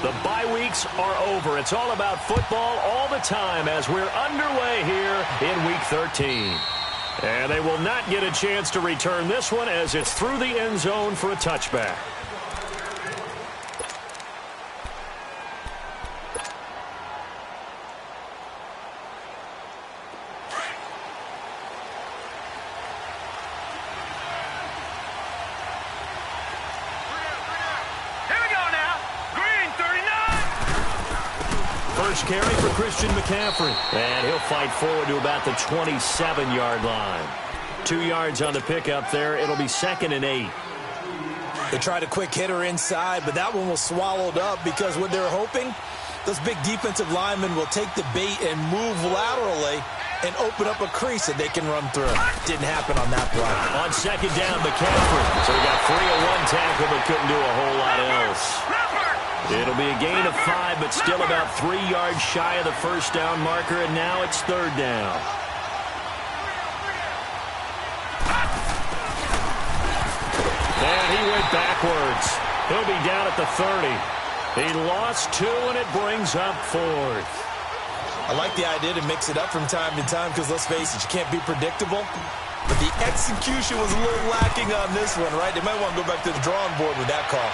The bye weeks are over. It's all about football all the time as we're underway here in Week 13. And they will not get a chance to return this one as it's through the end zone for a touchback. First carry for Christian McCaffrey. And he'll fight forward to about the 27-yard line. 2 yards on the pickup there. It'll be 2nd and 8. They tried a quick hitter inside, but that one was swallowed up because what they're hoping, those big defensive linemen will take the bait and move laterally and open up a crease that they can run through. Didn't happen on that play. On 2nd down, McCaffrey. So he got 3 on 1 tackle, but couldn't do a whole lot else. It'll be a gain of 5, but still about 3 yards shy of the first down marker, and now it's 3rd down. And he went backwards. He'll be down at the 30. He lost 2, and it brings up 4th. I like the idea to mix it up from time to time because, let's face it, you can't be predictable. But the execution was a little lacking on this one, right? They might want to go back to the drawing board with that call.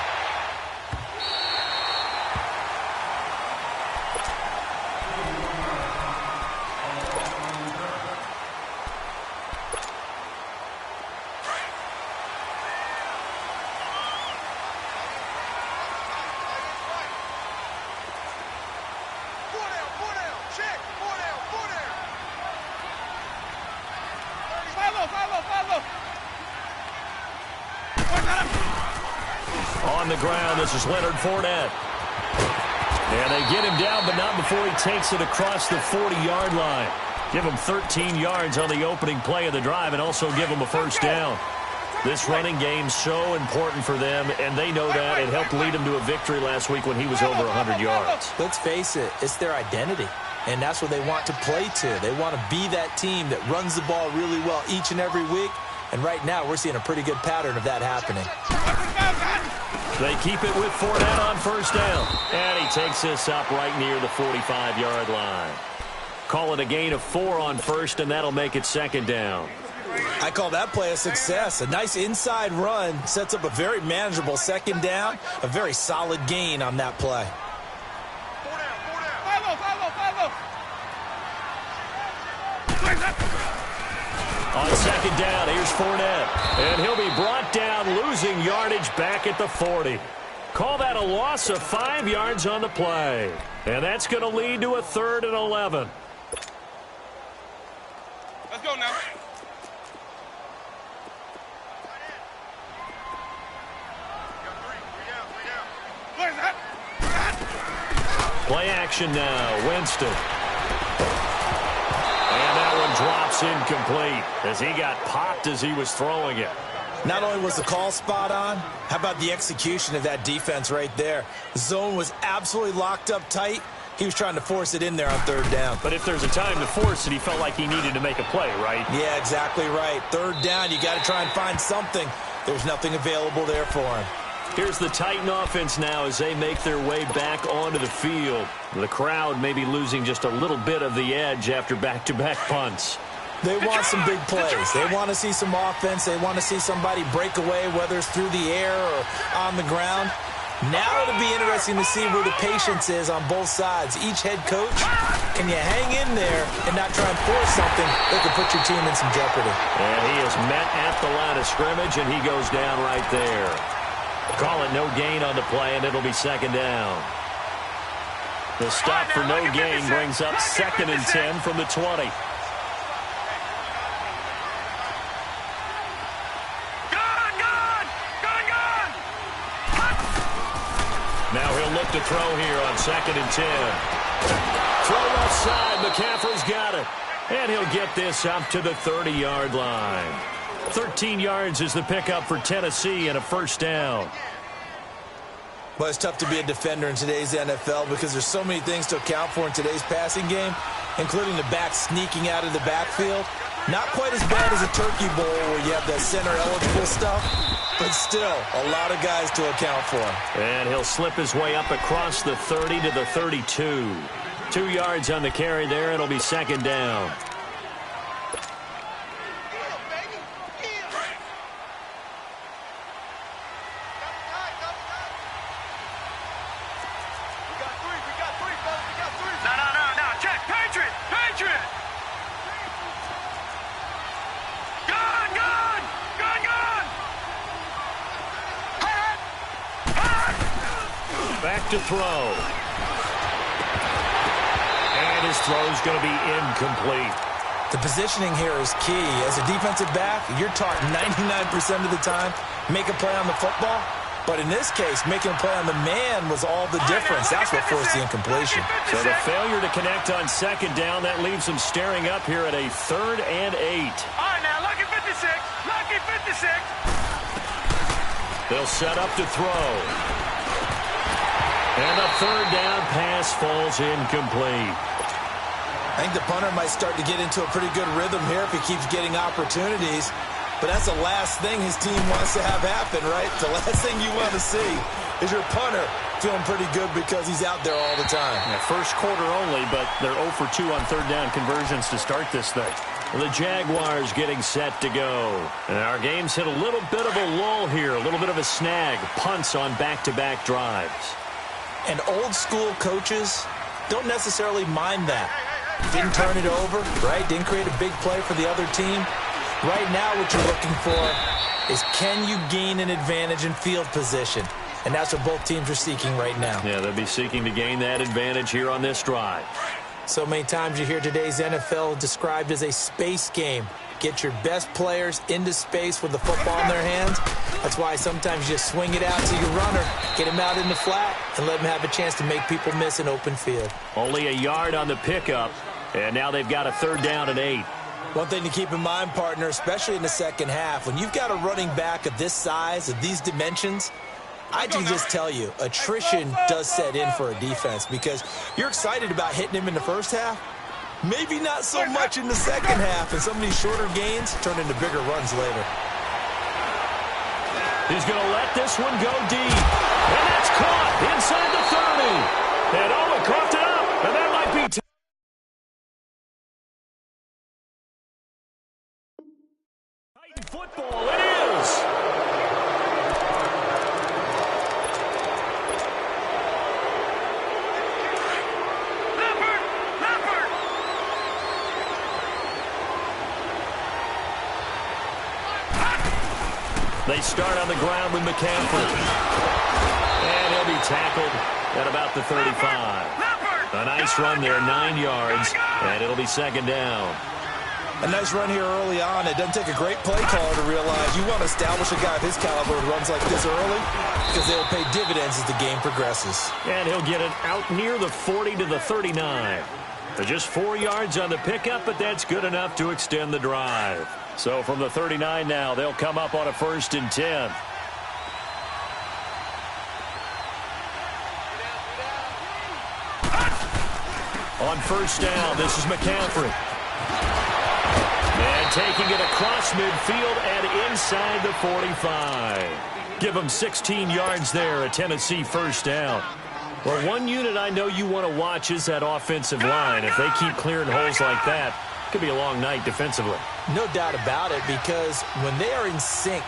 On the ground, this is Leonard Fournette. And they get him down, but not before he takes it across the 40-yard line. Give him 13 yards on the opening play of the drive and also give him a first down. This running game's so important for them, and they know that. It helped lead them to a victory last week when he was over 100 yards. Let's face it, it's their identity, and that's what they want to play to. They want to be that team that runs the ball really well each and every week, and right now we're seeing a pretty good pattern of that happening. They keep it with Fournette on first down, and he takes this up right near the 45-yard line. Call it a gain of 4 on first, and that'll make it 2nd down. I call that play a success. A nice inside run sets up a very manageable 2nd down, a very solid gain on that play. On 2nd down, here's Fournette. And he'll be brought down, losing yardage back at the 40. Call that a loss of 5 yards on the play. And that's going to lead to a 3rd and 11. Let's go now. Play action now, Winston. And that one drops incomplete as he got popped as he was throwing it. Not only was the call spot on, how about the execution of that defense right there? The zone was absolutely locked up tight. He was trying to force it in there on 3rd down. But if there's a time to force it, he felt like he needed to make a play, right? Yeah, exactly right. 3rd down, you got to try and find something. There's nothing available there for him. Here's the Titan offense now as they make their way back onto the field. The crowd may be losing just a little bit of the edge after back-to-back punts. They want some big plays. They want to see some offense. They want to see somebody break away, whether it's through the air or on the ground. Now it'll be interesting to see where the patience is on both sides. Each head coach, can you hang in there and not try and force something that could put your team in some jeopardy? And he is met at the line of scrimmage, and he goes down right there. Call it no gain on the play, and it'll be 2nd down. The stop for no gain brings up 2nd and 10 from the 20. Now he'll look to throw here on 2nd and 10. Throw left side. McCaffrey's got it. And he'll get this up to the 30-yard line. 13 yards is the pickup for Tennessee and a first down. Well, it's tough to be a defender in today's NFL because there's so many things to account for in today's passing game, including the back sneaking out of the backfield. Not quite as bad as a turkey bowl where you have the center eligible stuff, but still a lot of guys to account for. And he'll slip his way up across the 30 to the 32. 2 yards on the carry there. It'll be second down. Back to throw. And his throw's going to be incomplete. The positioning here is key. As a defensive back, you're taught 99% of the time, make a play on the football. But in this case, making a play on the man was all the difference. That's what forced the incompletion. So the failure to connect on second down, that leaves him staring up here at a 3rd and 8. All right, now, lucky 56. Lucky 56. They'll set up to throw. And the 3rd down pass falls incomplete. I think the punter might start to get into a pretty good rhythm here if he keeps getting opportunities. But that's the last thing his team wants to have happen, right? The last thing you want to see is your punter feeling pretty good because he's out there all the time. Yeah, first quarter only, but they're 0 for 2 on 3rd down conversions to start this thing. The Jaguars getting set to go. And our game's hit a little bit of a lull here, a little bit of a snag. Punts on back-to-back drives. And old-school coaches don't necessarily mind that. Didn't turn it over, right? Didn't create a big play for the other team. Right now what you're looking for is can you gain an advantage in field position? And that's what both teams are seeking right now. Yeah, they'll be seeking to gain that advantage here on this drive. So many times you hear today's NFL described as a space game. Get your best players into space with the football in their hands. That's why sometimes you just swing it out to your runner, get him out in the flat, and let him have a chance to make people miss an open field. Only a yard on the pickup, and now they've got a 3rd down and 8. One thing to keep in mind, partner, especially in the second half, when you've got a running back of this size, of these dimensions, I can just tell you, attrition does set in for a defense because you're excited about hitting him in the first half. Maybe not so much in the second half, and some of these shorter gains turn into bigger runs later. He's going to let this one go deep. And that's caught inside the 30. And Owen coughed it up, and that might be Titan football. It is. They start on the ground with McCaffrey. And he'll be tackled at about the 35. A nice run there, 9 yards, and it'll be second down. A nice run here early on. It doesn't take a great play caller to realize you want to establish a guy of his caliber who runs like this early because they'll pay dividends as the game progresses. And he'll get it out near the 40 to the 39. They're just 4 yards on the pickup, but that's good enough to extend the drive. So from the 39 now, they'll come up on a 1st and 10. On 1st down, this is McCaffrey. And taking it across midfield and inside the 45. Give them 16 yards there, a Tennessee 1st down. Well, one unit I know you want to watch is that offensive line. If they keep clearing holes like that, it could be a long night defensively. No doubt about it, because when they are in sync,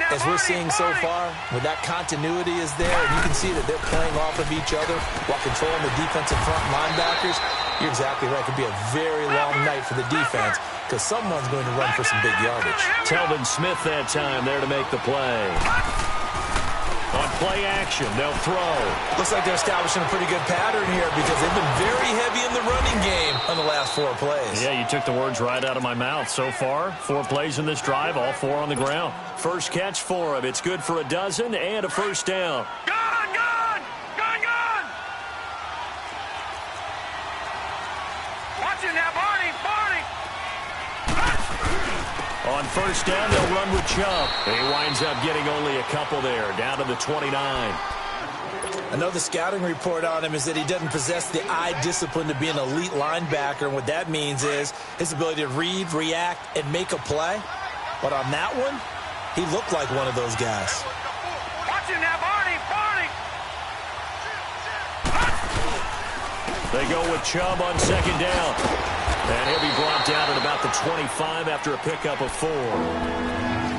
as we're seeing so far, when that continuity is there, and you can see that they're playing off of each other while controlling the defensive front linebackers, you're exactly right. It could be a very long night for the defense because someone's going to run for some big yardage. Telvin Smith that time there to make the play. On play action, they'll throw. Looks like they're establishing a pretty good pattern here because they've been very heavy in the running game on the last 4 plays. Yeah, you took the words right out of my mouth. So far, 4 plays in this drive, all 4 on the ground. First catch for him. It's good for a dozen and a 1st down. Gone, gone! Gone, gone! Watching that, Barney! Barney! On 1st down, they'll run with Chubb. He winds up getting only a couple there, down to the 29. I know the scouting report on him is that he doesn't possess the eye discipline to be an elite linebacker, and what that means is his ability to read, react, and make a play. But on that one, He looked like one of those guys. Watch him now, Barney! Barney! They go with Chubb on second down. And he'll be brought down at about the 25 after a pickup of 4.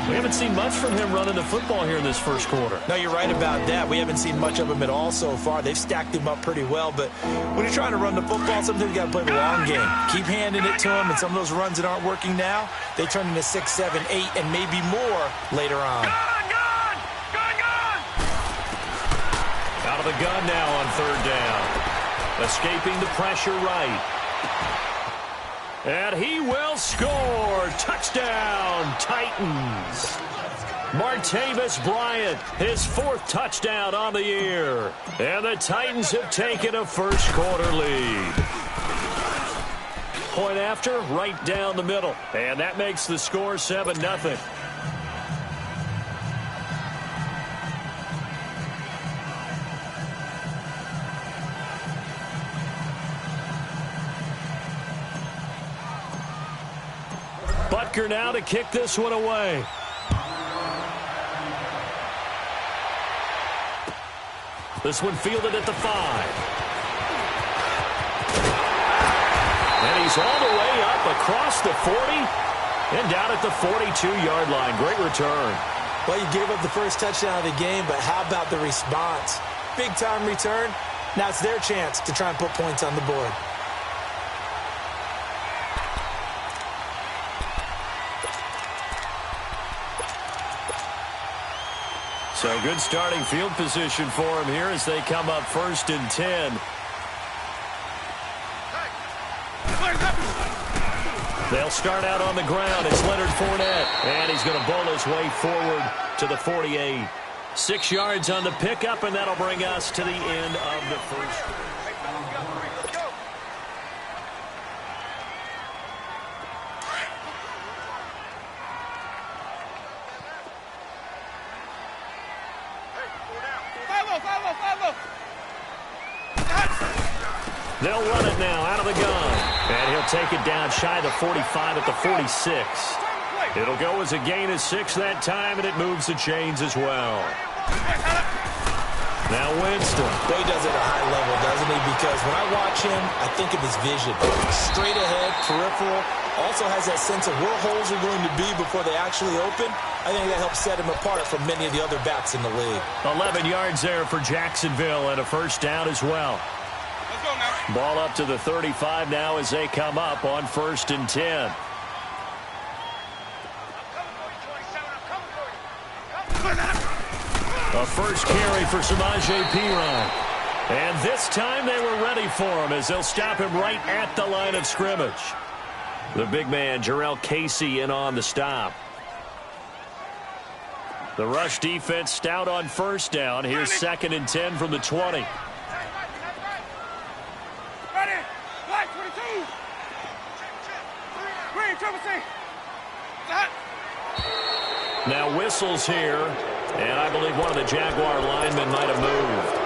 We haven't seen much from him running the football here in this first quarter. No, you're right about that. We haven't seen much of him at all so far. They've stacked him up pretty well, but when you're trying to run the football, sometimes you got to play the long game. Keep handing it to him, and some of those runs that aren't working now, they turn into 6, 7, 8, and maybe more later on. Gun! Gun! Gun! Gun! Out of the gun now on third down. Escaping the pressure right. And he will score. Touchdown, Titans. Martavis Bryant, his 4th touchdown on the year. And the Titans have taken a first quarter lead. Point after, right down the middle. And that makes the score 7-0. Butker now to kick this one away. This one fielded at the 5. And he's all the way up across the 40 and down at the 42-yard line. Great return. Well, you gave up the first touchdown of the game, but how about the response? Big-time return. Now it's their chance to try and put points on the board. So good starting field position for him here as they come up 1st and 10. They'll start out on the ground. It's Leonard Fournette, and he's going to bowl his way forward to the 48. 6 yards on the pickup, and that'll bring us to the end of the first. They'll run it now out of the gun. And he'll take it down shy of the 45 at the 46. It'll go as a gain of 6 that time, and it moves the chains as well. Now Winston. Well, he does it at a high level, doesn't he? Because when I watch him, I think of his vision. Straight ahead, peripheral. Also has that sense of where holes are going to be before they actually open. I think that helps set him apart from many of the other backs in the league. 11 yards there for Jacksonville and a first down as well. Ball up to the 35 now as they come up on 1st and 10. A first carry for Samaje Perine. And this time they were ready for him as they'll stop him right at the line of scrimmage. The big man, Jarrell Casey, in on the stop. The rush defense stout on first down. Here's 2nd and 10 from the 20. Now whistles here, and I believe one of the Jaguar linemen might have moved.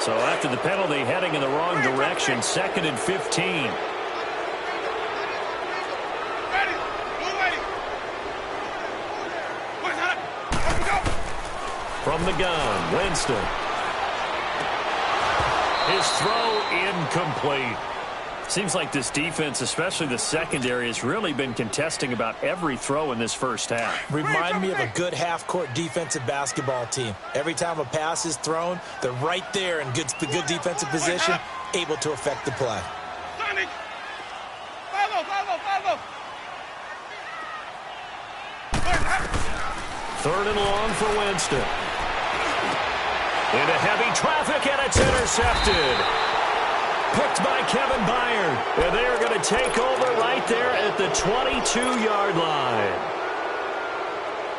So after the penalty, heading in the wrong direction, 2nd and 15. From the gun, Winston. His throw incomplete. Seems like this defense, especially the secondary, has really been contesting about every throw in this first half. Remind me of a good half-court defensive basketball team. Every time a pass is thrown, they're right there in the good defensive position, able to affect the play. 3rd and long for Winston. Into heavy traffic, and it's intercepted. Picked by Kevin Byard. And they are going to take over right there at the 22-yard line.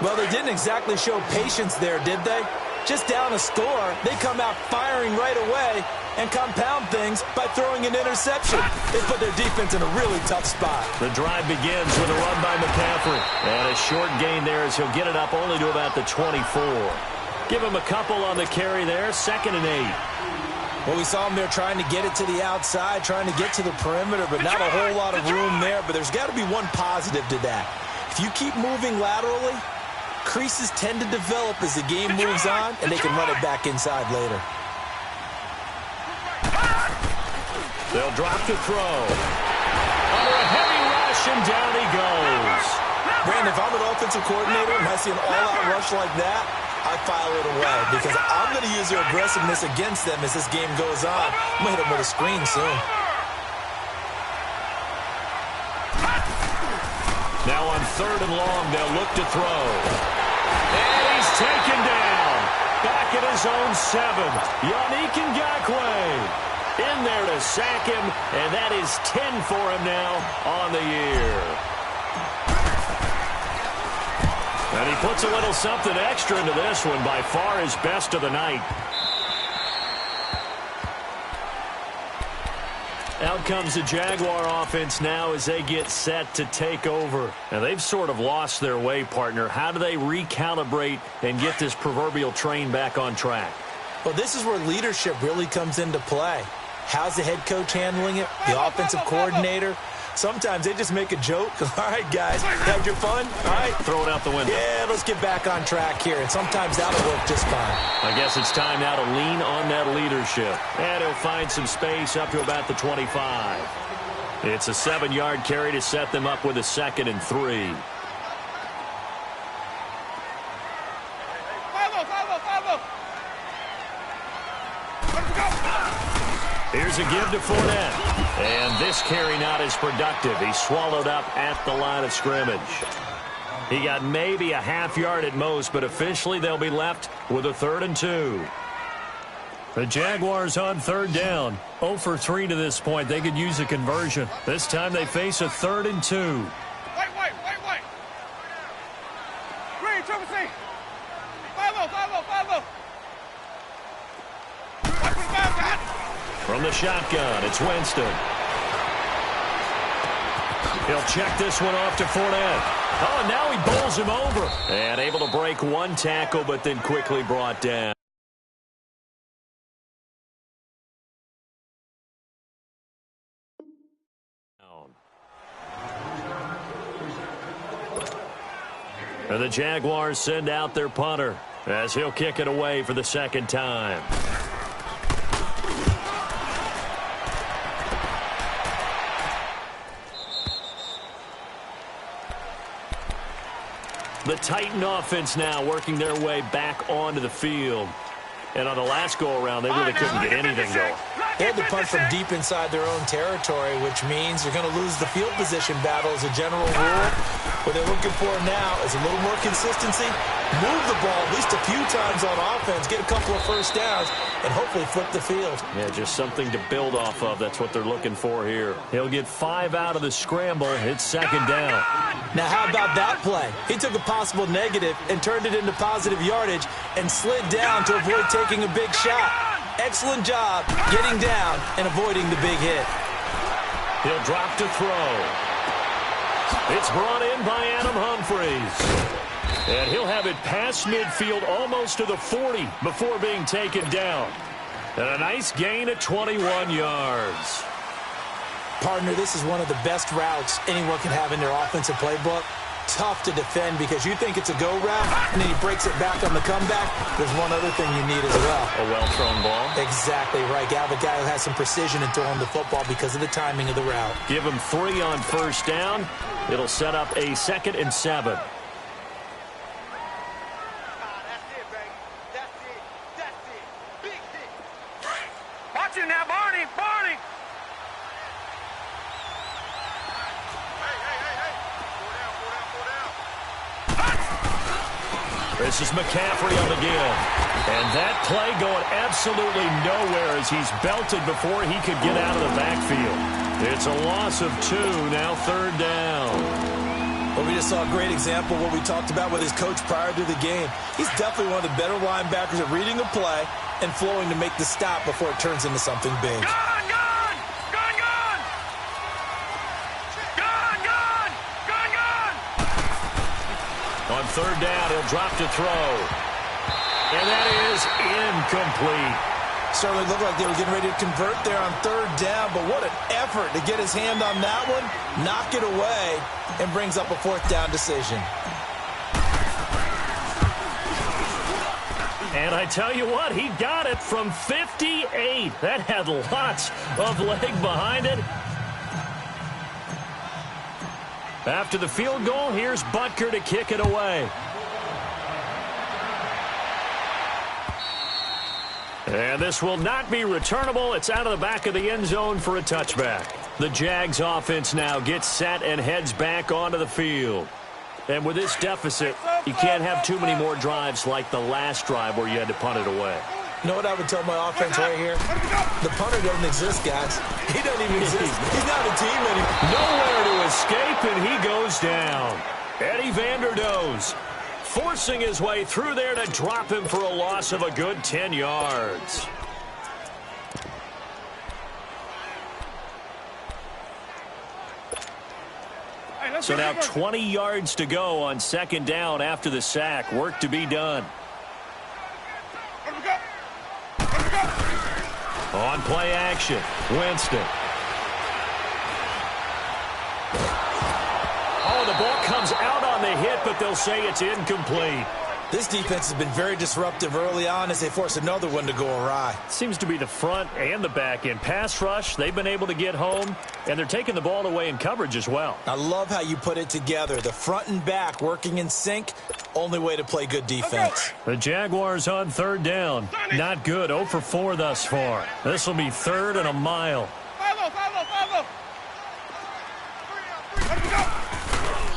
Well, they didn't exactly show patience there, did they? Just down a score, they come out firing right away and compound things by throwing an interception. They put their defense in a really tough spot. The drive begins with a run by McCaffrey. And a short gain there as he'll get it up only to about the 24. Give him a couple on the carry there, 2nd and 8. Well, we saw him there trying to get it to the outside, trying to get to the perimeter, but not a whole lot of room there. But there's got to be one positive to that. If you keep moving laterally, creases tend to develop as the game moves on, and they can run it back inside later. They'll drop to throw. Under a heavy rush, and down he goes. Brandon, if I'm an offensive coordinator and I see an all-out rush like that, I file it away because I'm going to use their aggressiveness against them as this game goes on. I'm going to hit them with a screen soon. Now on 3rd and long, they'll look to throw. And he's taken down. Back at his own 7. Yannick Ngakoue in there to sack him, and that is 10 for him now on the year. And he puts a little something extra into this one, by far his best of the night. Out comes the Jaguar offense now as they get set to take over. And they've sort of lost their way, partner. How do they recalibrate and get this proverbial train back on track? Well, this is where leadership really comes into play. How's the head coach handling it? The offensive coordinator? Sometimes they just make a joke. All right, guys, had your fun? All right. Throw it out the window. Yeah, let's get back on track here. And sometimes that'll work just fine. I guess it's time now to lean on that leadership. And he'll find some space up to about the 25. It's a 7-yard carry to set them up with a 2nd and 3. Here's a give to Fournette. And this carry not as productive. He swallowed up at the line of scrimmage. He got maybe a half yard at most, but officially they'll be left with a 3rd and 2. The Jaguars on 3rd down. 0 for 3 to this point. They could use a conversion. This time they face a 3rd and 2. Wait. Green, triple C. 5-0. From the shotgun, it's Winston. He'll check this one off to Fournette. Oh, and now he bowls him over. And able to break one tackle, but then quickly brought down. And the Jaguars send out their punter as he'll kick it away for the 2nd time. The Titan offense now working their way back onto the field. And on the last go-around, they really couldn't get anything going. They had to punt from deep inside their own territory, which means they're going to lose the field position battle as a general rule. What they're looking for now is a little more consistency, move the ball at least a few times on offense, get a couple of first downs, and hopefully flip the field. Yeah, just something to build off of. That's what they're looking for here. He'll get 5 out of the scramble. It's 2nd down. Now, how about that play? He took a possible negative and turned it into positive yardage and slid down to avoid taking a big shot. Excellent job getting down and avoiding the big hit. He'll drop to throw. It's brought in by Adam Humphries. And he'll have it past midfield almost to the 40 before being taken down. And a nice gain at 21 yards. Partner, this is one of the best routes anyone can have in their offensive playbook. Tough to defend because you think it's a go route, and then he breaks it back on the comeback. There's one other thing you need as well. A well-thrown ball. Exactly right. You have a guy who has some precision in throwing the football because of the timing of the route. Give him 3 on 1st down. It'll set up a 2nd and 7. Watch it now, Barney. This is McCaffrey on the give. And that play going absolutely nowhere as he's belted before he could get out of the backfield. It's a loss of 2, now 3rd down. Well, we just saw a great example of what we talked about with his coach prior to the game. He's definitely one of the better linebackers at reading a play and flowing to make the stop before it turns into something big. On 3rd down, he'll drop to throw. And that is incomplete. Certainly looked like they were getting ready to convert there on third down, but what an effort to get his hand on that one, knock it away, and brings up a fourth down decision. And I tell you what, he got it from 58. That had lots of leg behind it. After the field goal, here's Butker to kick it away. And this will not be returnable. It's out of the back of the end zone for a touchback. The Jags offense now gets set and heads back onto the field. And with this deficit, you can't have too many more drives like the last drive where you had to punt it away. You know what I would tell my offense right here? The punter doesn't exist, guys. He doesn't even exist. He's not a team anymore. Nowhere to escape, and he goes down. Eddie Vanderdoes forcing his way through there to drop him for a loss of a good 10 yards. So now 20 yards to go on second down after the sack. Work to be done. On play action, Winston. Oh, the ball comes out on the hit, but they'll say it's incomplete. This defense has been very disruptive early on as they force another one to go awry. Seems to be the front and the back end. Pass rush, they've been able to get home, and they're taking the ball away in coverage as well. I love how you put it together. The front and back working in sync, only way to play good defense. The Jaguars on third down. Not good, 0 for 4 thus far. This will be third and a mile.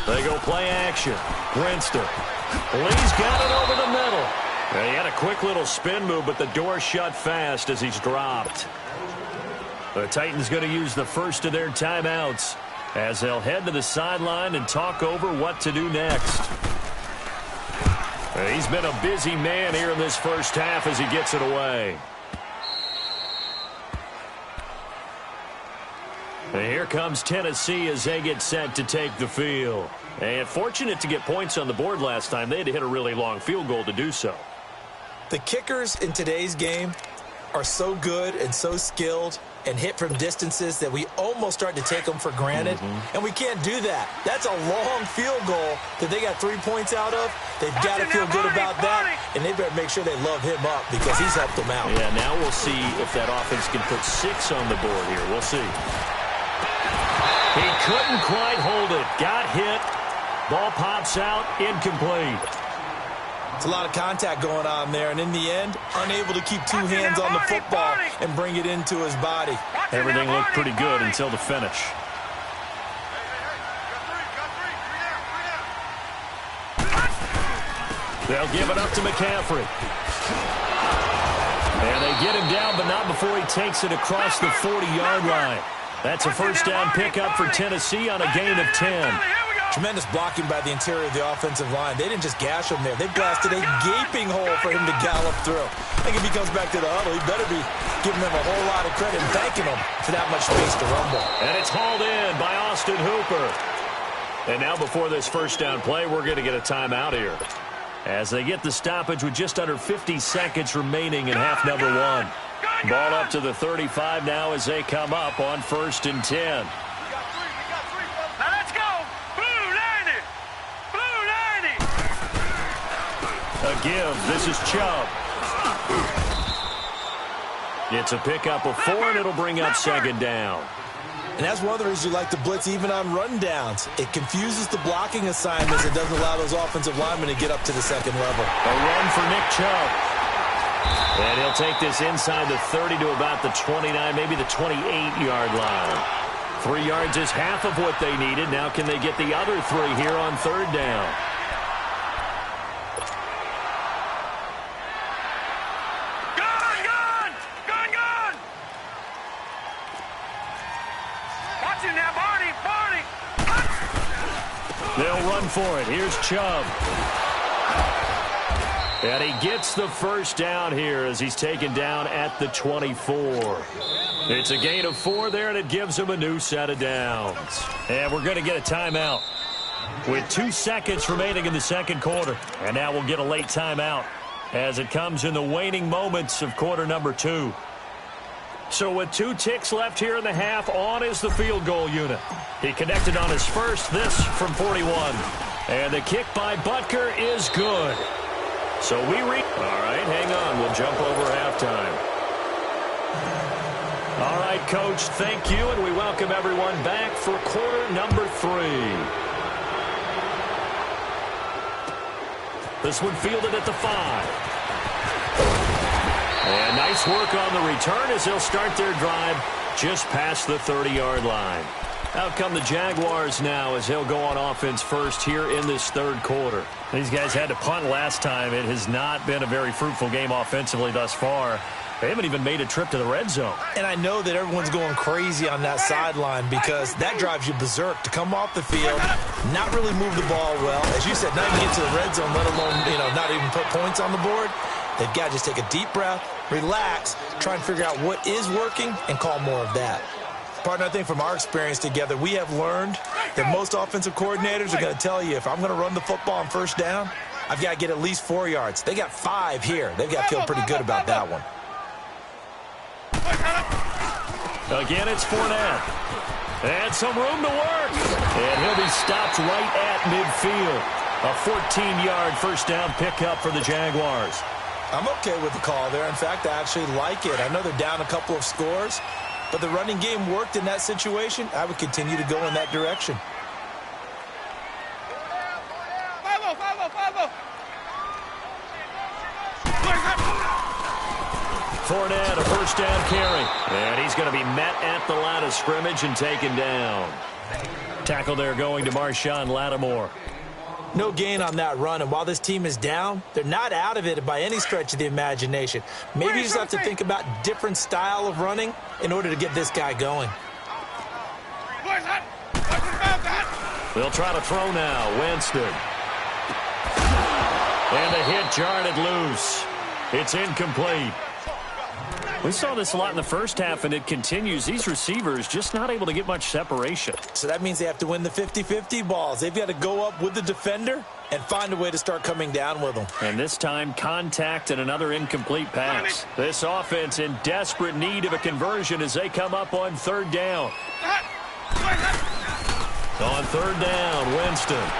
They go play action. Winston. Lee's got it over the middle. He had a quick little spin move, but the door shut fast as he's dropped. The Titans going to use the first of their timeouts as they'll head to the sideline and talk over what to do next. He's been a busy man here in this first half as he gets it away. And here comes Tennessee as they get set to take the field. And fortunate to get points on the board last time. They had to hit a really long field goal to do so. The kickers in today's game are so good and so skilled and hit from distances that we almost start to take them for granted. And we can't do that. That's a long field goal that they got 3 points out of. They've got to feel good about that, and they better make sure they love him up because he's helped them out. Yeah, now we'll see if that offense can put 6 on the board here. We'll see. He couldn't quite hold it. Got hit. Ball pops out. Incomplete. It's a lot of contact going on there, and in the end, unable to keep 2 hands on the football and bring it into his body. Everything looked pretty good until the finish. They'll give it up to McCaffrey. And they get him down, but not before he takes it across the 40-yard line. That's a first down pickup for Tennessee on a gain of 10. Tremendous blocking by the interior of the offensive line. They didn't just gash him there. They blasted a gaping hole for him to gallop through. I think if he comes back to the huddle, he better be giving them a whole lot of credit and thanking them for that much space to rumble. And it's hauled in by Austin Hooper. And now before this first down play, we're going to get a timeout here as they get the stoppage with just under 50 seconds remaining in half number 1. Ball up to the 35 now as they come up on 1st and 10. A give. This is Chubb. It's a pickup of 4, and it'll bring up second down. And that's one of the reasons you like to blitz even on rundowns. It confuses the blocking assignments. It doesn't allow those offensive linemen to get up to the second level. A run for Nick Chubb. And he'll take this inside the 30 to about the 29, maybe the 28-yard line. 3 yards is half of what they needed. Now can they get the other 3 here on third down? They'll run for it. Here's Chubb. And he gets the first down here as he's taken down at the 24. It's a gain of 4 there, and it gives him a new set of downs. And we're going to get a timeout with 2 seconds remaining in the second quarter. And now we'll get a late timeout as it comes in the waning moments of quarter number 2. So with 2 ticks left here in the half, on is the field goal unit. He connected on his first, this from 41. And the kick by Butker is good. So all right, hang on. We'll jump over halftime. All right, Coach, thank you, and we welcome everyone back for quarter number 3. This one fielded at the 5. And nice work on the return as they'll start their drive just past the 30-yard line. Out come the Jaguars now as they'll go on offense first here in this third quarter. These guys had to punt last time. It has not been a very fruitful game offensively thus far. They haven't even made a trip to the red zone. And I know that everyone's going crazy on that sideline because that drives you berserk to come off the field, not really move the ball well. As you said, not even get to the red zone, let alone, not even put points on the board. They've got to just take a deep breath, relax, try and figure out what is working, and call more of that. Partner, I think from our experience together, we have learned that most offensive coordinators are going to tell you, if I'm going to run the football on first down, I've got to get at least 4 yards. They got 5 here. They've got to feel pretty good about that one. Again, it's Fournette. And some room to work. And he'll be stopped right at midfield. A 14-yard first down pickup for the Jaguars. I'm okay with the call there. In fact, I actually like it. I know they're down a couple of scores, but the running game worked in that situation. I would continue to go in that direction. Fournette, a first down carry. And he's going to be met at the line of scrimmage and taken down. Tackle there going to Marshawn Lattimore. No gain on that run, and while this team is down, they're not out of it by any stretch of the imagination. Maybe you just have to think about different style of running in order to get this guy going. They'll try to throw now. Winston. And the hit jarred it loose. It's incomplete. We saw this a lot in the first half, and it continues. These receivers just not able to get much separation. So that means they have to win the 50-50 balls. They've got to go up with the defender and find a way to start coming down with them. And this time, contact and another incomplete pass. This offense in desperate need of a conversion as they come up on third down. On third down, Winston.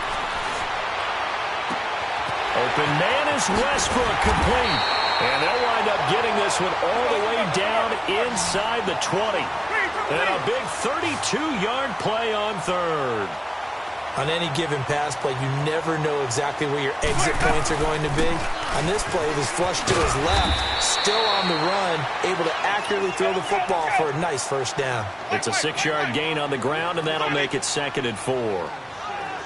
Open man is Westbrook, complete. And they'll wind up getting this one all the way down inside the 20. And a big 32-yard play on third. On any given pass play, you never know exactly where your exit points are going to be. On this play, it was flushed to his left, still on the run, able to accurately throw the football for a nice first down. It's a 6-yard gain on the ground, and that'll make it 2nd and 4.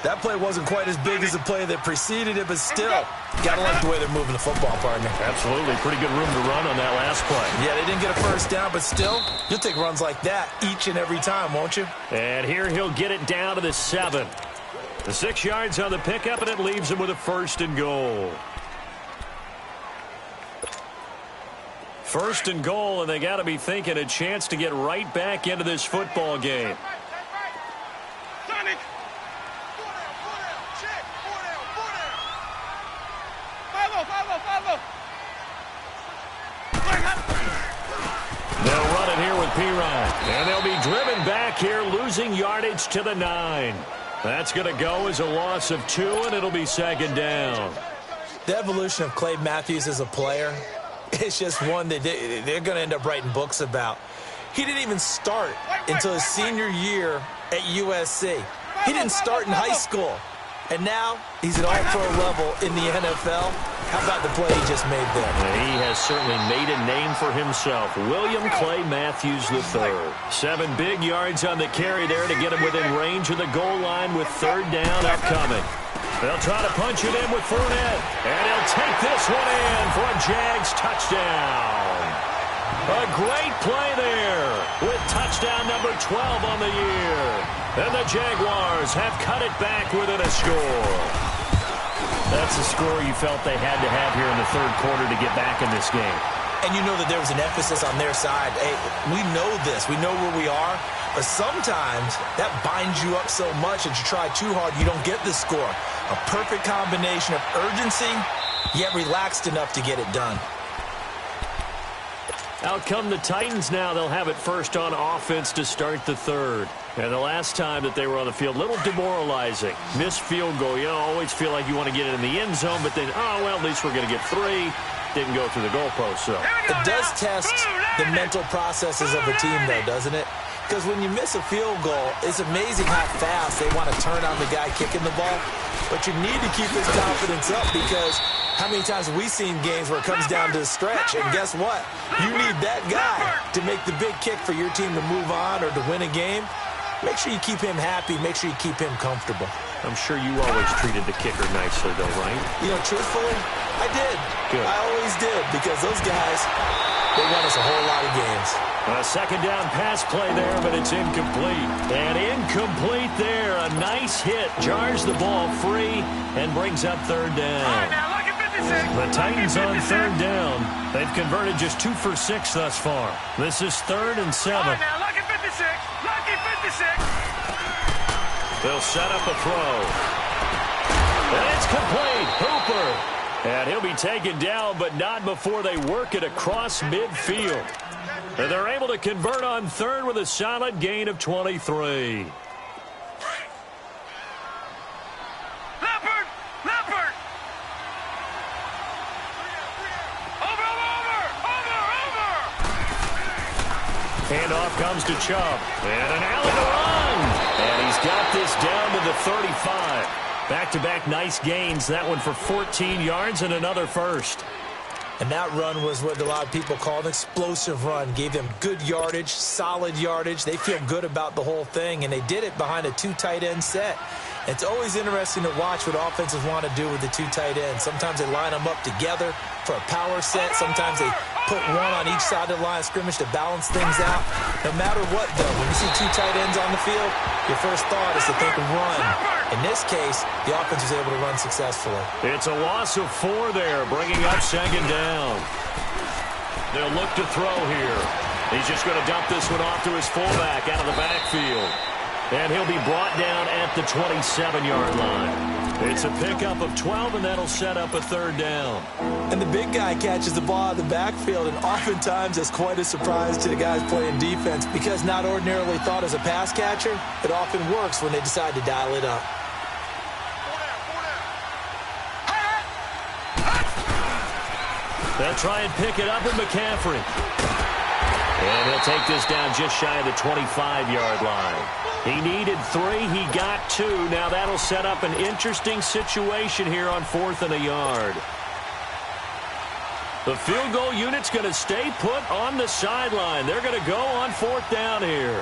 That play wasn't quite as big as the play that preceded it, but still, got to like the way they're moving the football, partner. Absolutely. Pretty good room to run on that last play. Yeah, they didn't get a first down, but still, you'll take runs like that each and every time, won't you? And here he'll get it down to the 7. The 6 yards on the pickup, and it leaves him with a 1st and goal. 1st and goal, and they got to be thinking a chance to get right back into this football game. They'll run it here with Pirine. And they'll be driven back here, losing yardage to the 9. That's going to go as a loss of 2, and it'll be 2nd down. The evolution of Clay Matthews as a player, it's just one that they're going to end up writing books about. He didn't even start until his senior year at USC. He didn't start in high school. And now he's at all-pro level in the NFL. How about the play he just made there? He has certainly made a name for himself. William Clay Matthews III. 7 big yards on the carry there to get him within range of the goal line with 3rd down upcoming. They'll try to punch it in with Fournette. And he'll take this one in for a Jags touchdown. A great play there with touchdown number 12 on the year. And the Jaguars have cut it back within a score. That's the score you felt they had to have here in the third quarter to get back in this game. And you know that there was an emphasis on their side. Hey, we know this. We know where we are. But sometimes that binds you up so much that you try too hard, you don't get the score. A perfect combination of urgency, yet relaxed enough to get it done. Out come the Titans now. They'll have it first on offense to start the third. And the last time that they were on the field, a little demoralizing. Missed field goal. You know, always feel like you want to get it in the end zone, but then, oh, well, at least we're going to get 3. Didn't go through the goalpost, so. It does test the mental processes of a team, though, doesn't it? Because when you miss a field goal, it's amazing how fast they want to turn on the guy kicking the ball. But you need to keep his confidence up because how many times have we seen games where it comes down to the stretch? And guess what? You need that guy to make the big kick for your team to move on or to win a game. Make sure you keep him happy. Make sure you keep him comfortable. I'm sure you always treated the kicker nicely, though, right? You know, truthfully, I did. Good. I always did because those guys, they won us a whole lot of games. A second down pass play there, but it's incomplete. And incomplete there. A nice hit. Jars the ball free and brings up third down. All right, now, look at 56. The Titans on third down. They've converted just 2 for 6 thus far. This is 3rd and 7. All right, now, look at 56. Lucky 56. They'll set up a throw. And it's complete. Hooper. And he'll be taken down, but not before they work it across midfield. And they're able to convert on third with a solid gain of 23. Leopard. Leopard. Over. Handoff comes to Chubb. And an alley to run. And he's got this down to the 35. Back-to-back nice gains. That one for 14 yards and another first. And that run was what a lot of people call an explosive run. Gave them good yardage, solid yardage. They feel good about the whole thing, and they did it behind a 2 tight end set. It's always interesting to watch what offenses want to do with the 2 tight ends. Sometimes they line them up together for a power set. Sometimes they put one on each side of the line of scrimmage to balance things out. No matter what, though, when you see 2 tight ends on the field, your first thought is to think run. In this case, the offense was able to run successfully. It's a loss of 4 there, bringing up second down. They'll look to throw here. He's just going to dump this one off to his fullback out of the backfield. And he'll be brought down at the 27-yard line. It's a pickup of 12, and that'll set up a third down. And the big guy catches the ball out of the backfield, and oftentimes it's quite a surprise to the guys playing defense because not ordinarily thought as a pass catcher, it often works when they decide to dial it up. They'll try and pick it up with McCaffrey. And he'll take this down just shy of the 25-yard line. He needed 3. He got 2. Now that'll set up an interesting situation here on 4th and a yard. The field goal unit's going to stay put on the sideline. They're going to go on 4th down here.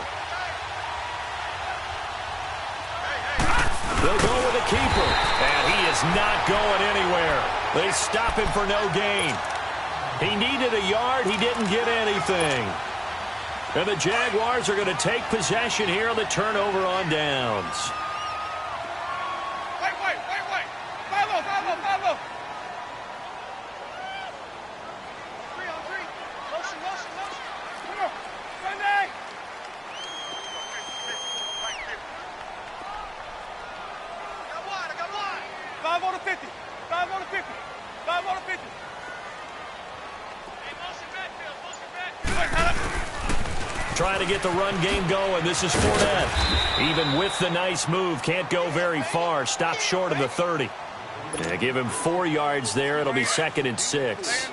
They'll go with a keeper. And he is not going anywhere. They stop him for no gain. He needed a yard. He didn't get anything. And the Jaguars are going to take possession here on the turnover on downs. Wait. Five low. 3 on 3. Motion. Come on. Sunday. I got wide. 5 on the 50. 5 on the 50. 5 on the 50. Hey, motion backfield. Trying to get the run game going. This is Fournette. Even with the nice move, can't go very far. Stopped short of the 30. Yeah, give him 4 yards there. It'll be 2nd and 6.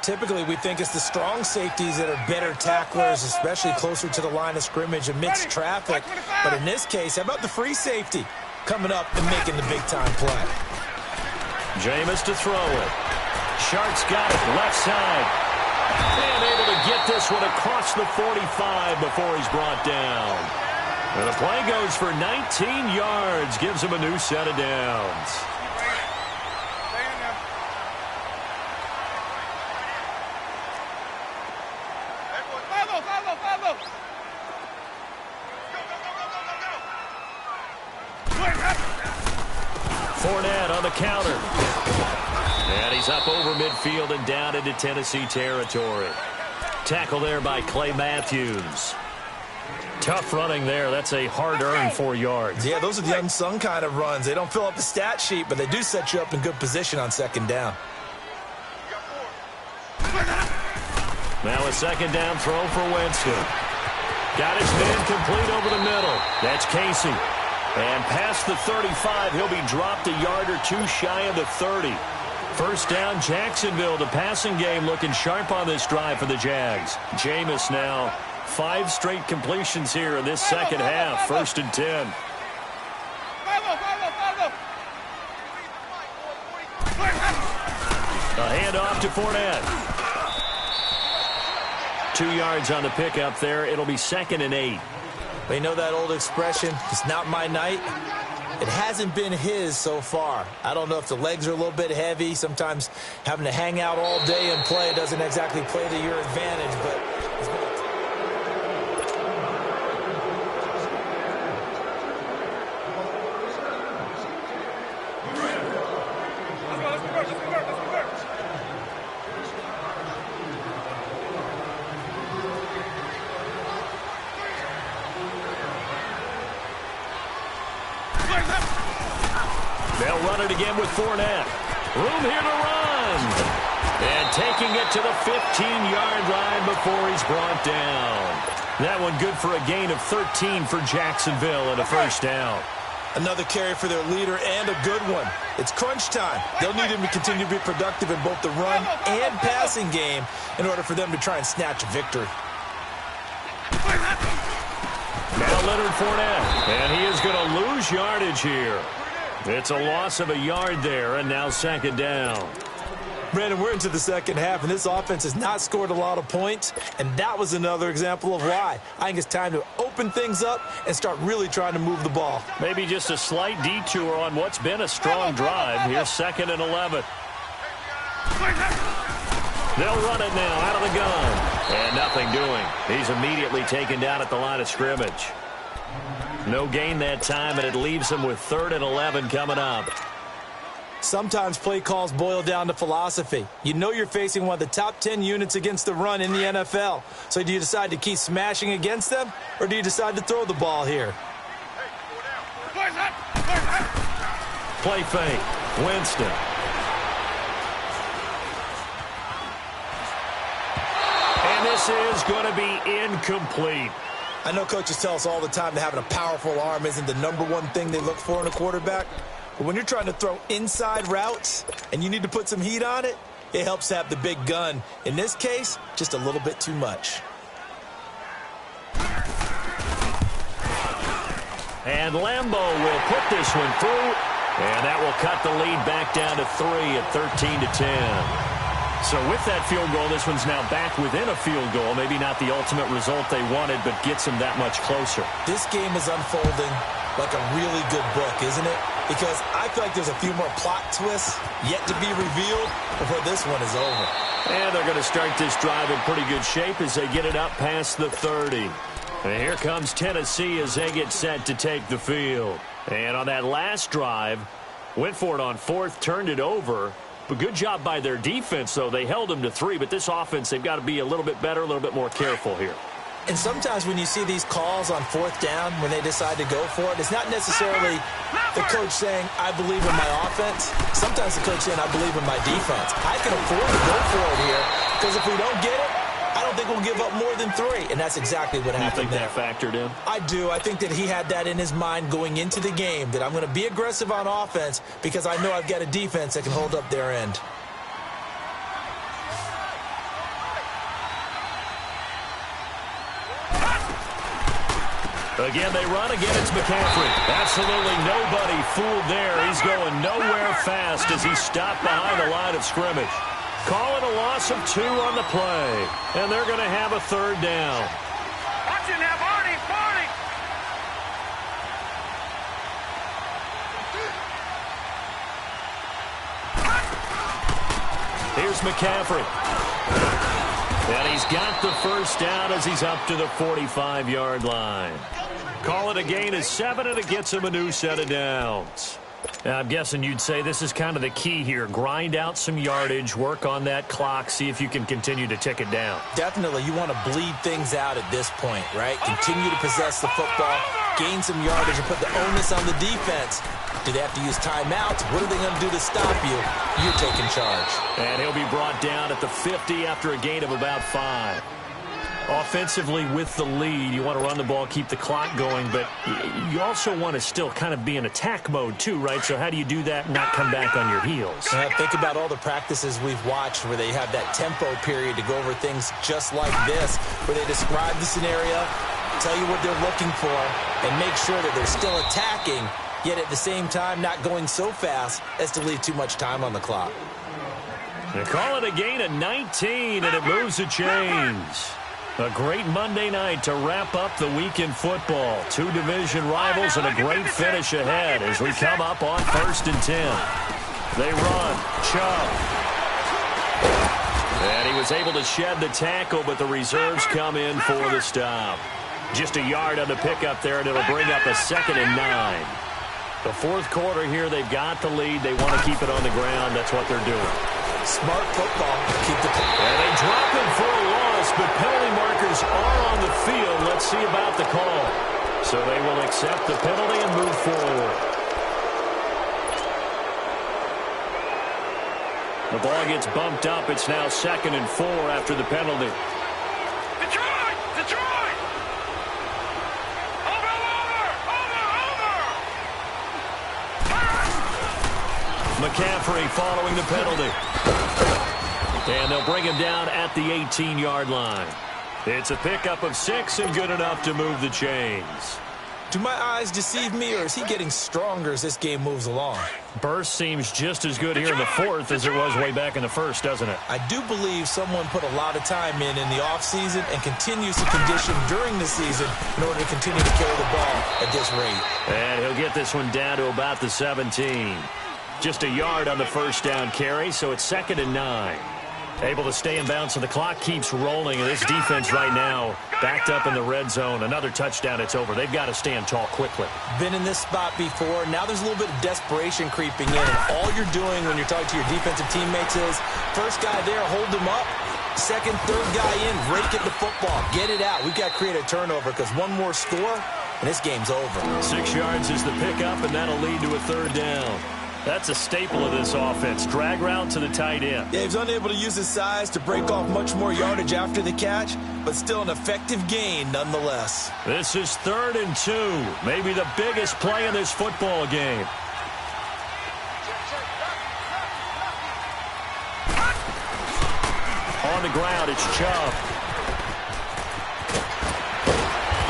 Typically, we think it's the strong safeties that are better tacklers, especially closer to the line of scrimmage amidst traffic. But in this case, how about the free safety coming up and making the big-time play? Jameis to throw it. Shark's got it. Left side. And able to get this one across the 45 before he's brought down. And the play goes for 19 yards. Gives him a new set of downs. Fournette on the counter. And he's up over midfield and down into Tennessee territory. Tackle there by Clay Matthews. Tough running there. That's a hard-earned 4 yards. Yeah, those are the unsung kind of runs. They don't fill up the stat sheet, but they do set you up in good position on second down. Now a second down throw for Winston. Got his man complete over the middle. That's Casey. And past the 35, he'll be dropped a yard or two shy of the 30. First down, Jacksonville. The passing game looking sharp on this drive for the Jags. Jameis now 5 straight completions here in this second half. 1st and 10. A handoff to Fournette. 2 yards on the pickup there. It'll be 2nd and 8. They know that old expression, it's not my night. It hasn't been his so far. I don't know if the legs are a little bit heavy. Sometimes having to hang out all day and play doesn't exactly play to your advantage, but it's been They'll run it again with Fournette. Room here to run. And taking it to the 15-yard line before he's brought down. That one good for a gain of 13 for Jacksonville and a first down. another carry for their leader and a good one. It's crunch time. They'll need him to continue to be productive in both the run and passing game in order for them to try and snatch a victory. Now Leonard Fournette, and he is going to lose yardage here. It's a loss of a yard there, and now 2nd down. Brandon, we're into the second half, and this offense has not scored a lot of points, and that was another example of why. I think it's time to open things up and start really trying to move the ball. Maybe just a slight detour on what's been a strong drive. Here's 2nd and 11. They'll run it now out of the gun. And nothing doing. He's immediately taken down at the line of scrimmage. No gain that time, and it leaves him with 3rd and 11 coming up. Sometimes play calls boil down to philosophy. You know you're facing one of the top 10 units against the run in the NFL. So do you decide to keep smashing against them, or do you decide to throw the ball here? Play fake. Winston. And this is going to be incomplete. I know coaches tell us all the time that having a powerful arm isn't the #1 thing they look for in a quarterback. But when you're trying to throw inside routes and you need to put some heat on it, it helps to have the big gun. In this case, just a little bit too much. And Lambeau will put this one through. And that will cut the lead back down to 3 at 13-10. So with that field goal, this one's now back within a field goal. Maybe not the ultimate result they wanted, but gets them that much closer. This game is unfolding like a really good book, isn't it? Because I feel like there's a few more plot twists yet to be revealed before this one is over. And they're going to start this drive in pretty good shape as they get it up past the 30. And here comes Tennessee as they get set to take the field. And on that last drive, went for it on 4th, turned it over. But good job by their defense, though. They held them to 3, but this offense, they've got to be a little bit better, a little bit more careful here. And sometimes when you see these calls on 4th down, when they decide to go for it, it's not necessarily the coach saying, I believe in my offense. Sometimes the coach saying, I believe in my defense. I can afford to go for it here, because if we don't get it, I don't think we'll give up more than 3. And that's exactly what happened there. You think that factored in? I do. I think that he had that in his mind going into the game, that I'm going to be aggressive on offense because I know I've got a defense that can hold up their end. Again, they run. Again, it's McCaffrey. Absolutely nobody fooled there. He's going nowhere fast as he stopped behind the line of scrimmage. Call it a loss of 2 on the play. And they're going to have a 3rd down. Watch it now, Barney, Barney. Here's McCaffrey. And he's got the first down as he's up to the 45-yard line. Call it a gain of 7, and it gets him a new set of downs. Now, I'm guessing you'd say this is kind of the key here. Grind out some yardage, work on that clock, see if you can continue to tick it down. Definitely. You want to bleed things out at this point, right? Continue to possess the football. gain some yardage and put the onus on the defense. Do they have to use timeouts? What are they going to do to stop you? You're taking charge. And he'll be brought down at the 50 after a gain of about 5. Offensively, with the lead, you want to run the ball, keep the clock going, but you also want to still kind of be in attack mode too, right? So how do you do that and not come back on your heels? Think about all the practices we've watched where they have that tempo period to go over things just like this, where they describe the scenario, tell you what they're looking for, and make sure that they're still attacking, yet at the same time not going so fast as to leave too much time on the clock. They call it a gain of 19, and it moves the chains. A great Monday night to wrap up the week in football. 2 division rivals and a great finish ahead as we come up on 1st and 10. They run. Chubb. And he was able to shed the tackle, but the reserves come in for the stop. Just a yard on the pickup there, and it'll bring up a 2nd and 9. The 4th quarter here, they've got the lead. They want to keep it on the ground. That's what they're doing. Smart football. Keep the and they drop him for a loss, but penalty markers are on the field. Let's see about the call. So they will accept the penalty and move forward. The ball gets bumped up. It's now 2nd and 4 after the penalty. Detroit! Detroit! Over! McCaffrey following the penalty. And they'll bring him down at the 18-yard line. It's a pickup of 6 and good enough to move the chains. Do my eyes deceive me, or is he getting stronger as this game moves along? Burst seems just as good here in the 4th as it was way back in the 1st, doesn't it? I do believe someone put a lot of time in the offseason and continues to condition during the season in order to continue to carry the ball at this rate. And he'll get this one down to about the 17. Just a yard on the 1st down carry, so it's 2nd and 9. Able to stay in bounds, so the clock keeps rolling. And this defense right now backed up in the red zone. Another touchdown, it's over. They've got to stand tall quickly. Been in this spot before. Now there's a little bit of desperation creeping in. And all you're doing when you're talking to your defensive teammates is, first guy there, hold him up. Second, third guy in, rake at the football. Get it out. We've got to create a turnover because one more score, and this game's over. 6 yards is the pickup, and that'll lead to a 3rd down. That's a staple of this offense. Drag route to the tight end. Yeah, he's unable to use his size to break off much more yardage after the catch, but still an effective gain nonetheless. This is 3rd and 2. Maybe the biggest play in this football game. On the ground, it's Chubb.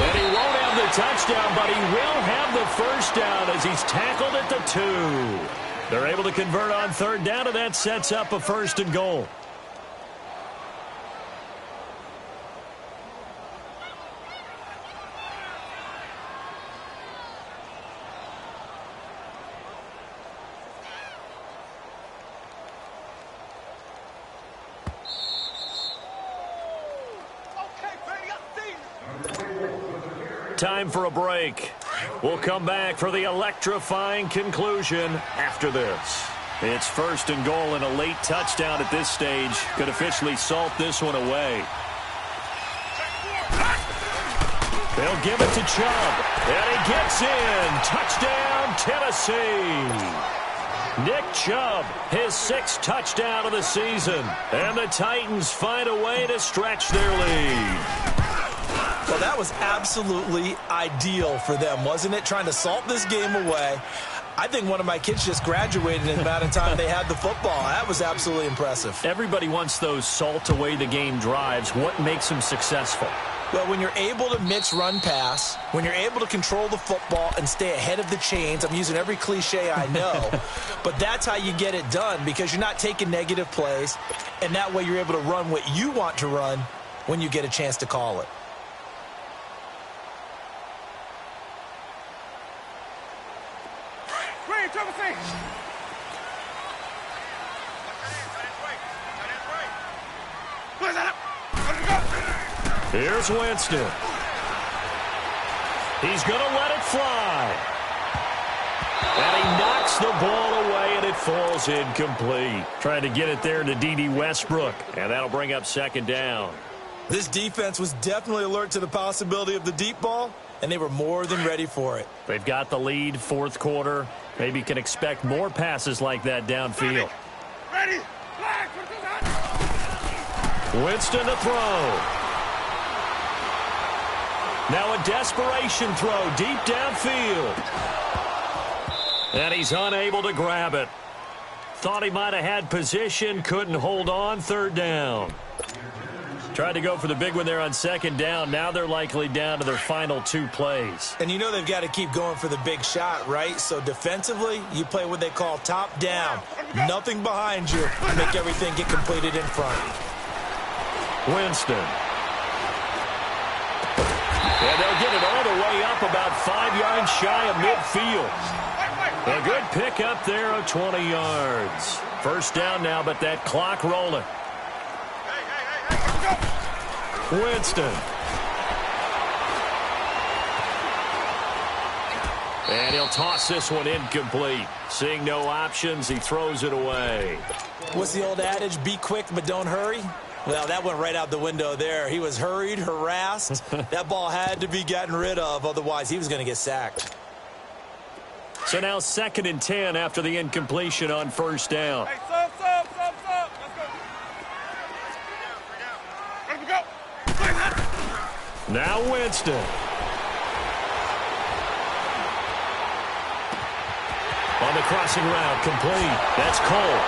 And he won't have the touchdown, but he will have the 1st down as he's tackled at the 2. They're able to convert on 3rd down, and that sets up a 1st and goal. Time for a break. We'll come back for the electrifying conclusion after this. It's 1st and goal, and a late touchdown at this stage could officially salt this one away. They'll give it to Chubb, and he gets in. Touchdown, Tennessee. Nick Chubb, his 6th touchdown of the season, and the Titans find a way to stretch their lead. Well, that was absolutely ideal for them, wasn't it? Trying to salt this game away. I think one of my kids just graduated in the amount of time they had the football. That was absolutely impressive. Everybody wants those salt away the game drives. What makes them successful? Well, when you're able to mix run-pass, when you're able to control the football and stay ahead of the chains, I'm using every cliche I know, but that's how you get it done because you're not taking negative plays, and that way you're able to run what you want to run when you get a chance to call it. Here's Winston. He's going to let it fly. And he knocks the ball away, and it falls incomplete. Trying to get it there to D.D. Westbrook, and that'll bring up 2nd down. This defense was definitely alert to the possibility of the deep ball, and they were more than ready for it. They've got the lead, fourth quarter. Maybe can expect more passes like that downfield. Ready. Winston to throw. Now a desperation throw deep downfield. And he's unable to grab it. Thought he might have had position, couldn't hold on, third down. Tried to go for the big one there on second down. Now they're likely down to their final 2 plays. And you know they've got to keep going for the big shot, right? So defensively, you play what they call top down. Nothing behind you. Make everything get completed in front. Winston. And they'll get it all the way up about 5 yards shy of midfield. A good pick up there of 20 yards. First down now, but that clock rolling. Winston. And he'll toss this one incomplete. Seeing no options, he throws it away. What's the old adage? Be quick, but don't hurry? Well, that went right out the window there. He was hurried, harassed. That ball had to be gotten rid of, otherwise he was going to get sacked. So now 2nd and 10 after the incompletion on first down. Hey, sub. Let's go. Let him go. Now Winston. On the crossing route, complete. That's Cole.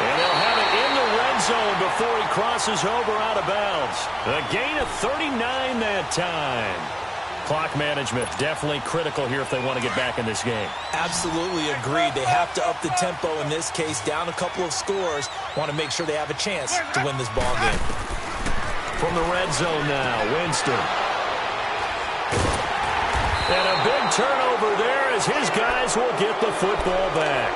And they'll have it in the red zone before he crosses over out of bounds. A gain of 39 that time. Clock management definitely critical here if they want to get back in this game. Absolutely agreed. They have to up the tempo in this case, down a couple of scores. Want to make sure they have a chance to win this ball game. From the red zone now, Winston. And a big turnover there as his guys will get the football back.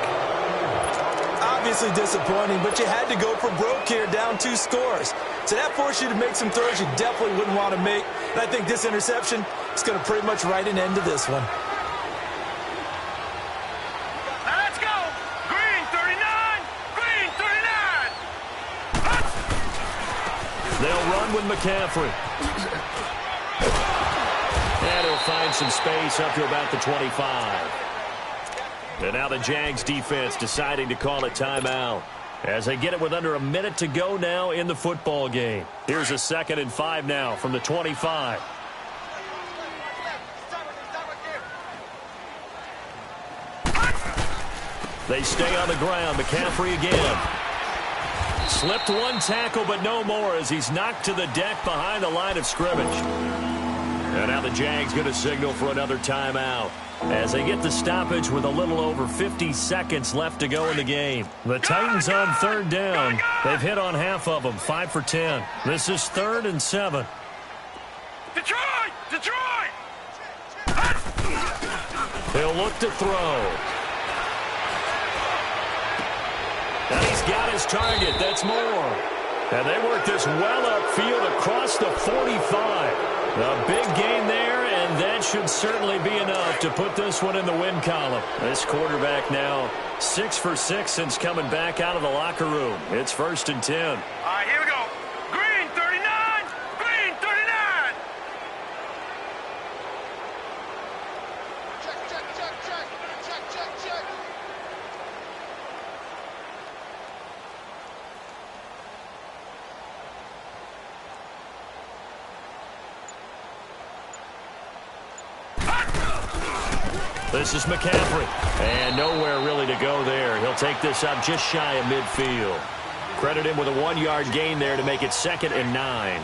Obviously disappointing, but you had to go for broke here, down 2 scores. So that forced you to make some throws you definitely wouldn't want to make. And I think this interception is going to pretty much write an end to this one. Let's go. Green 39. Green 39. They'll run with McCaffrey. And he'll find some space up to about the 25. And now the Jags defense deciding to call a timeout as they get it with under a minute to go now in the football game. Here's a 2nd and 5 now from the 25. They stay on the ground. McCaffrey again. Slipped one tackle, but no more as he's knocked to the deck behind the line of scrimmage. And now the Jags going to signal for another timeout as they get the stoppage with a little over 50 seconds left to go in the game. The Titans on third down. They've hit on half of them, 5 for 10. This is 3rd and 7. Detroit! Detroit! He'll look to throw. And he's got his target. That's more. And they work this well upfield across the 45. A big gain there, and that should certainly be enough to put this one in the win column. This quarterback now 6 for 6 since coming back out of the locker room. It's 1st and 10. All right, here we go. Green 39. Green 39. Check. This is McCaffrey. And nowhere really to go there. He'll take this up just shy of midfield. Credit him with a 1-yard gain there to make it 2nd and 9.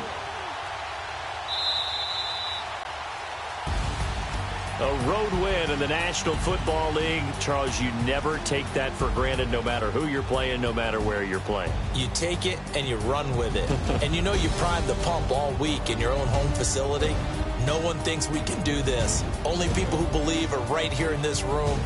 A road win in the National Football League. Charles, you never take that for granted no matter who you're playing, no matter where you're playing. You take it and you run with it. And you know you primed the pump all week in your own home facility. No one thinks we can do this. Only people who believe are right here in this room.